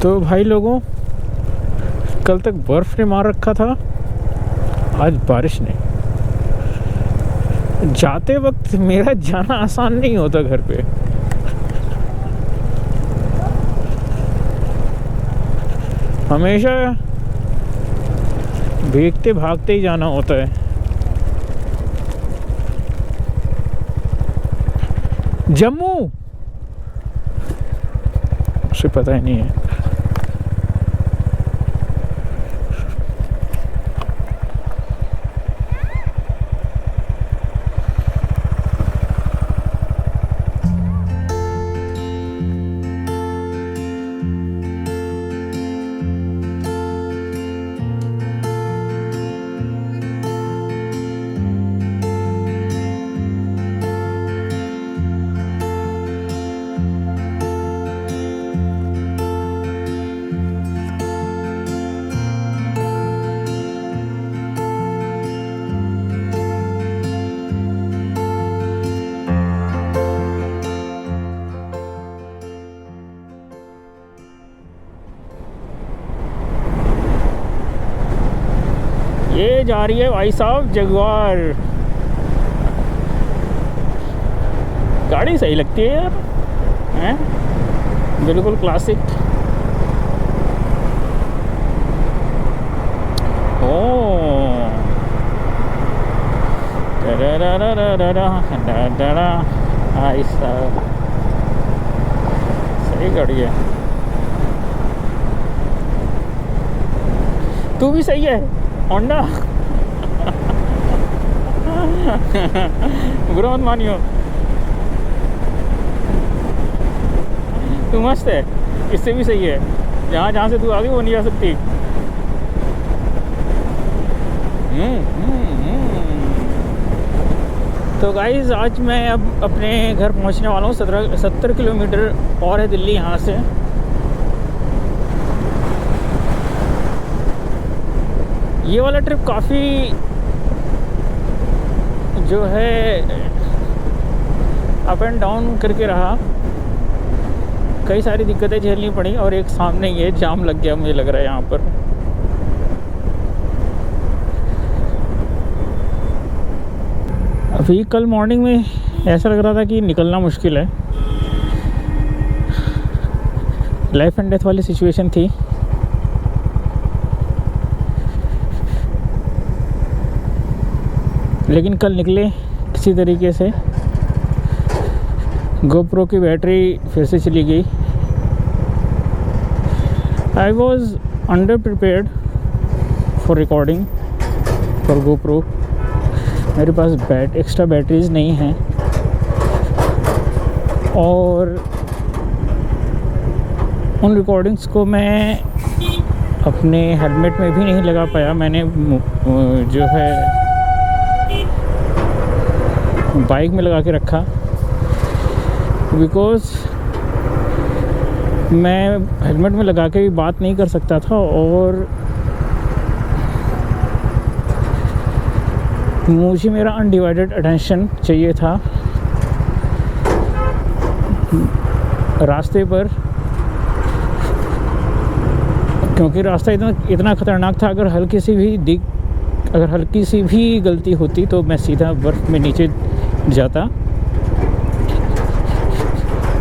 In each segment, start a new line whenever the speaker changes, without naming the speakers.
तो भाई लोगों, कल तक बर्फ़ ने मार रखा था, आज बारिश ने। जाते वक्त मेरा जाना आसान नहीं होता घर पे। हमेशा भीगते भागते ही जाना होता है। जम्मू, उसे पता ही नहीं है। ये जा रही है भाई साहब जगुआर। गाड़ी सही लगती है यार, हैं? बिल्कुल क्लासिक। ओ भाई साहब, सही गाड़ी है। तू भी सही है होंडा। बुरा मत मानियो, तू मस्त है, इससे भी सही है। जहाँ जहाँ से तू आ गई वो नहीं आ सकती। तो गाइज़, आज मैं अब अपने घर पहुँचने वाला हूँ। 70 किलोमीटर और है दिल्ली यहाँ से। ये वाला ट्रिप काफ़ी जो है अप एंड डाउन करके रहा। कई सारी दिक्कतें झेलनी पड़ी और एक सामने ये जाम लग गया, मुझे लग रहा है यहाँ पर। अभी कल मॉर्निंग में ऐसा लग रहा था कि निकलना मुश्किल है, लाइफ एंड डेथ वाली सिचुएशन थी। लेकिन कल निकले किसी तरीके से। गोप्रो की बैटरी फिर से चली गई। I was under prepared for recording for GoPro. मेरे पास एक्स्ट्रा बैटरीज नहीं हैं और उन रिकॉर्डिंग्स को मैं अपने हेलमेट में भी नहीं लगा पाया। मैंने जो है बाइक में लगा के रखा, बिकॉज़ मैं हेलमेट में लगा के भी बात नहीं कर सकता था और मुझे मेरा अनडिवाइडेड अटेंशन चाहिए था रास्ते पर, क्योंकि रास्ता इतना ख़तरनाक था। अगर हल्की सी भी गलती होती तो मैं सीधा बर्फ़ में नीचे जाता।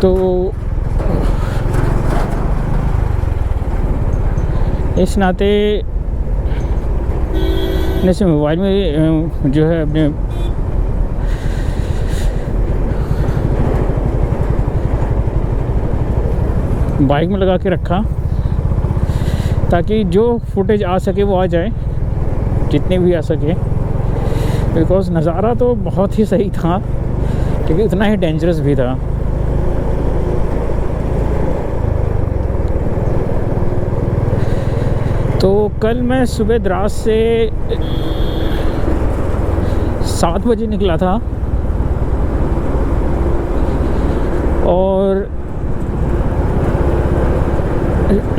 तो इस नाते जैसे मोबाइल में जो है अपने बाइक में लगा के रखा ताकि जो फुटेज आ सके वो आ जाए, जितने भी आ सके। बिकॉज़ नज़ारा तो बहुत ही सही था लेकिन इतना ही डेंजरस भी था। तो कल मैं सुबह द्रास से 7 बजे निकला था और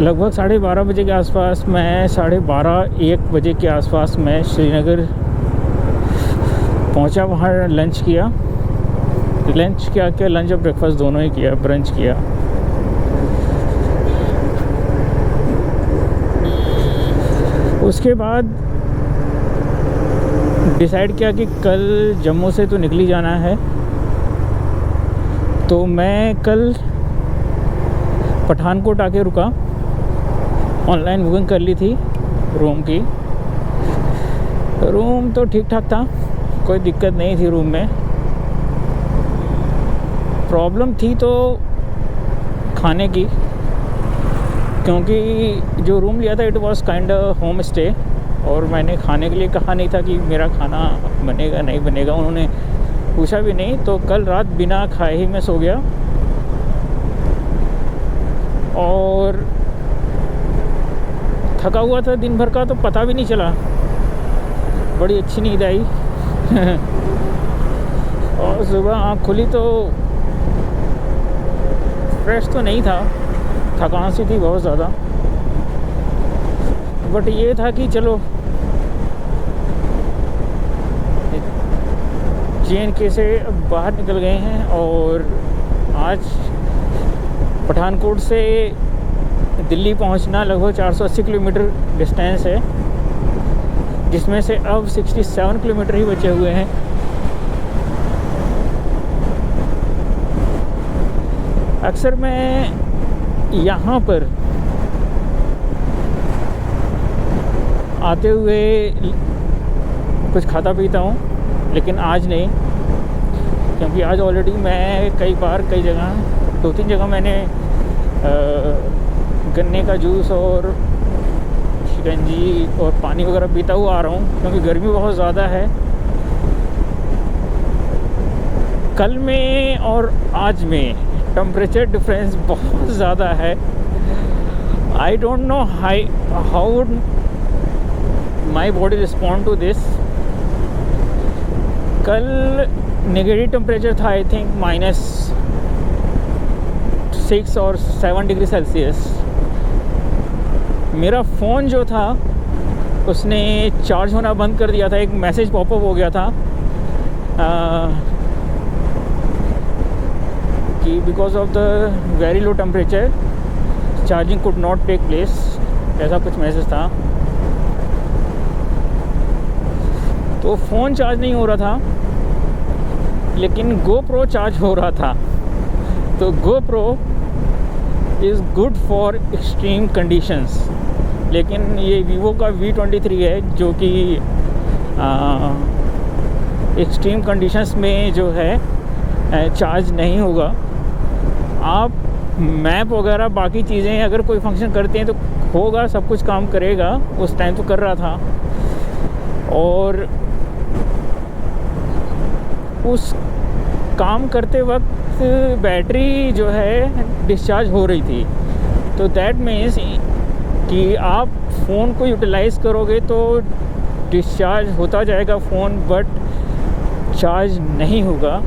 लगभग 12:30 बजे के आसपास, मैं 12:30-1 बजे के आसपास मैं श्रीनगर पहुंचा। वहाँ लंच किया लंच और ब्रेकफास्ट दोनों ही किया, ब्रंच किया। उसके बाद डिसाइड किया कि कल जम्मू से तो निकली जाना है, तो मैं कल पठानकोट आके रुका। ऑनलाइन बुकिंग कर ली थी रूम की। रूम तो ठीक ठाक था, कोई दिक्कत नहीं थी रूम में। प्रॉब्लम थी तो खाने की, क्योंकि जो रूम लिया था it was kind home stay, और मैंने खाने के लिए कहा नहीं था कि मेरा खाना बनेगा नहीं बनेगा, उन्होंने पूछा भी नहीं। तो कल रात बिना खाए ही मैं सो गया, और थका हुआ था दिन भर का, तो पता भी नहीं चला। बड़ी अच्छी नींद आई और सुबह आँख खुली तो फ्रेश तो नहीं था, थकान सी थी बहुत ज़्यादा। बट ये था कि चलो JNK से बाहर निकल गए हैं, और आज पठानकोट से दिल्ली पहुंचना लगभग 480 किलोमीटर डिस्टेंस है, जिसमें से अब 67 किलोमीटर ही बचे हुए हैं। अक्सर मैं यहाँ पर आते हुए कुछ खाता पीता हूँ, लेकिन आज नहीं, क्योंकि आज ऑलरेडी मैं कई बार कई जगह 2-3 जगह मैंने गन्ने का जूस और शिकंजी और पानी वगैरह पीता हुआ आ रहा हूँ, क्योंकि गर्मी बहुत ज़्यादा है। कल में और आज में टेम्परेचर डिफरेंस बहुत ज़्यादा है। I don't know how would my body respond to this. कल नेगेटिव टेम्परेचर था, आई थिंक -6 और 7 डिग्री सेल्सियस। मेरा फ़ोन जो था उसने चार्ज होना बंद कर दिया था, एक मैसेज पॉपअप हो गया था कि because of the very low temperature charging could not take place, ऐसा कुछ मैसेज था। तो फ़ोन चार्ज नहीं हो रहा था, लेकिन GoPro चार्ज हो रहा था। तो GoPro is good for extreme conditions, लेकिन ये वीवो का V23 है जो कि एक्सट्रीम कंडीशंस में जो है चार्ज नहीं होगा। आप मैप वगैरह बाकी चीज़ें अगर कोई फंक्शन करते हैं तो होगा, सब कुछ काम करेगा। उस टाइम तो कर रहा था, और उस काम करते वक्त बैटरी जो है डिस्चार्ज हो रही थी। तो दैट मीन्स कि आप फ़ोन को यूटिलाइज़ करोगे तो डिस्चार्ज होता जाएगा फ़ोन, बट चार्ज नहीं होगा।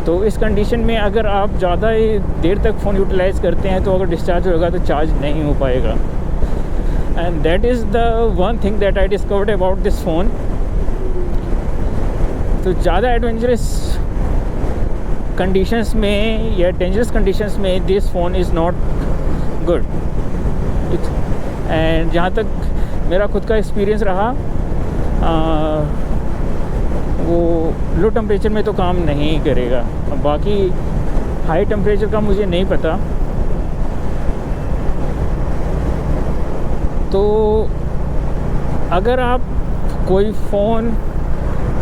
तो इस कंडीशन में अगर आप ज़्यादा देर तक फ़ोन यूटिलाइज़ करते हैं तो अगर डिस्चार्ज होगा तो चार्ज नहीं हो पाएगा। And that is the one thing that I discovered about this phone. तो ज़्यादा एडवेंचरस कंडीशंस में या डेंजरस कंडीशंस में this phone is not good. And जहाँ तक मेरा खुद का एक्सपीरियंस रहा, वो लो टेम्परेचर में तो काम नहीं करेगा। बाकी हाई टेम्परेचर का मुझे नहीं पता। तो अगर आप कोई फ़ोन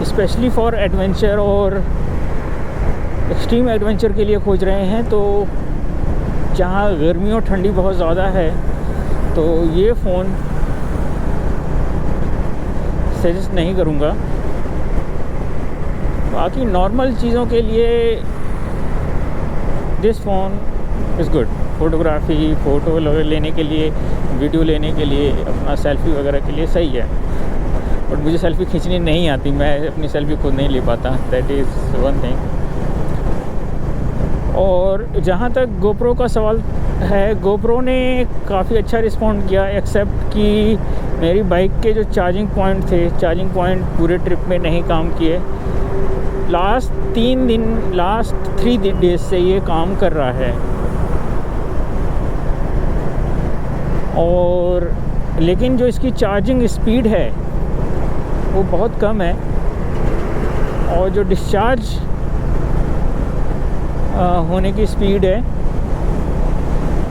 स्पेशली फॉर एडवेंचर और एक्सट्रीम एडवेंचर के लिए खोज रहे हैं, तो जहाँ गर्मी और ठंडी बहुत ज़्यादा है, तो ये फ़ोन सजेस्ट नहीं करूँगा। बाकी नॉर्मल चीज़ों के लिए this phone is good. Photography, photo लेने के लिए, वीडियो लेने के लिए, अपना सेल्फ़ी वगैरह के लिए सही है। बट मुझे सेल्फ़ी खींचनी नहीं आती, मैं अपनी सेल्फ़ी खुद नहीं ले पाता, दैट इज़ वन थिंग। और जहाँ तक GoPro का सवाल है, GoPro ने काफ़ी अच्छा रिस्पॉन्ड किया, एक्सेप्ट कि मेरी बाइक के जो चार्जिंग पॉइंट थे, चार्जिंग पॉइंट पूरे ट्रिप में नहीं काम किए। लास्ट 3 डेज से ये काम कर रहा है। और लेकिन जो इसकी चार्जिंग स्पीड है वो बहुत कम है, और जो डिस्चार्ज होने की स्पीड है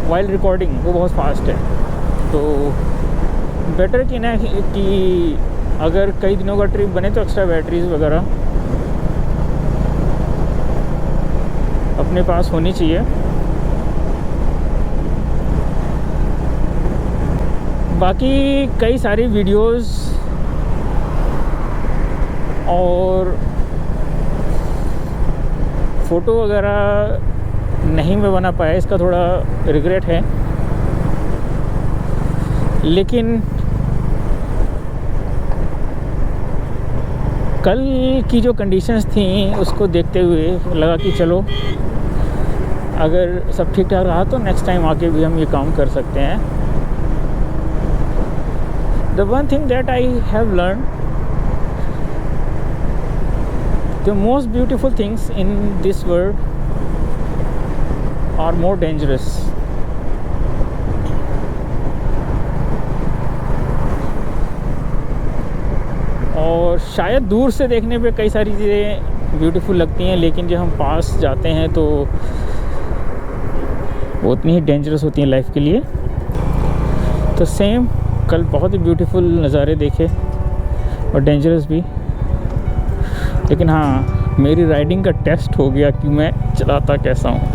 वाइल रिकॉर्डिंग वो बहुत फास्ट है। तो बेटर कि ना कि अगर कई दिनों का ट्रिप बने तो एक्स्ट्रा बैटरीज वगैरह अपने पास होनी चाहिए। बाकी कई सारी वीडियोस और फ़ोटो वगैरह नहीं मैं बना पाया, इसका थोड़ा रिग्रेट है। लेकिन कल की जो कंडीशंस थी उसको देखते हुए लगा कि चलो अगर सब ठीक ठाक रहा तो नेक्स्ट टाइम आके भी हम ये काम कर सकते हैं। The one thing that I have learn, the most beautiful things in this world are more dangerous. और शायद दूर से देखने पे कई सारी चीज़ें ब्यूटीफुल लगती हैं, लेकिन जब हम पास जाते हैं तो वो उतनी ही डेंजरस होती हैं लाइफ के लिए। तो सेम कल बहुत ही ब्यूटीफुल नज़ारे देखे और डेंजरस भी। लेकिन हाँ, मेरी राइडिंग का टेस्ट हो गया कि मैं चलाता कैसा हूँ।